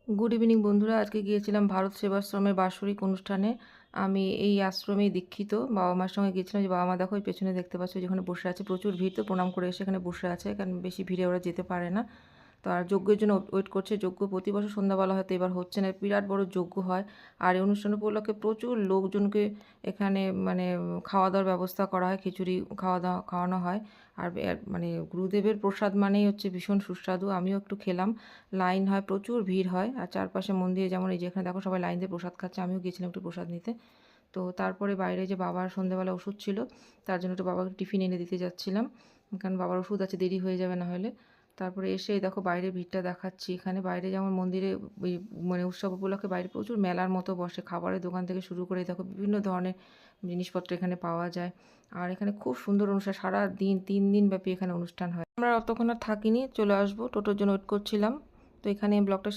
Good evening বন্ধুরা, আজকে গিয়েছিলাম ভারত সেবাশ্রমের বাৎসরিক অনুষ্ঠানে। আমি এই আশ্রমেই দীক্ষিত। বাবা মার সঙ্গে গিয়েছিলাম। যে বাবা মা দেখো ওই পেছনে দেখতে পাচ্ছ যেখানে বসে আছে, প্রচুর ভিড়, তো প্রণাম করে এসে এখানে বসে আছে, কারণ বেশি ভিড়ে ওরা যেতে পারে না। তো আর যজ্ঞের জন্য ওয়েট করছে। যজ্ঞ প্রতি বছর সন্ধ্যাবেলা হয়তো, এবার হচ্ছে না। বিরাট বড় যজ্ঞ হয়। আর এই অনুষ্ঠান উপলক্ষে প্রচুর লোকজনকে এখানে মানে খাওয়া দাওয়ার ব্যবস্থা করা হয়, খিচুড়ি খাওয়ানো হয়। আর মানে গুরুদেবের প্রসাদ মানেই হচ্ছে ভীষণ সুস্বাদু। আমিও একটু খেলাম। লাইন হয়, প্রচুর ভিড় হয়। আর চারপাশে মন্দিরে যেমন এই যেখানে দেখো সবাই লাইন দিয়ে প্রসাদ খাচ্ছে, আমিও গিয়েছিলাম একটু প্রসাদ নিতে। তো তারপরে বাইরে যে বাবার সন্ধ্যেবেলা ওষুধ ছিল, তার জন্য একটু বাবাকে টিফিন এনে দিতে যাচ্ছিলাম, কারণ বাবার ওষুধ আছে, দেরি হয়ে যাবে না হলে। তারপরে এসে দেখো বাইরে ভিড়টা দেখাচ্ছি। এখানে বাইরে যেমন মন্দিরে ওই মানে উৎসব উপলক্ষে বাইরে প্রচুর মেলার মতো বসে, খাবারের দোকান থেকে শুরু করে দেখো বিভিন্ন ধরনের জিনিসপত্র এখানে পাওয়া যায়। আর এখানে খুব সুন্দর অনুষ্ঠান, সারা দিন 3 দিন ব্যাপী এখানে অনুষ্ঠান হয়। আমরা অতক্ষণ আর থাকিনি, চলে আসবো, টোটোর জন্য ওয়েট করছিলাম। তো এখানে ব্লগটা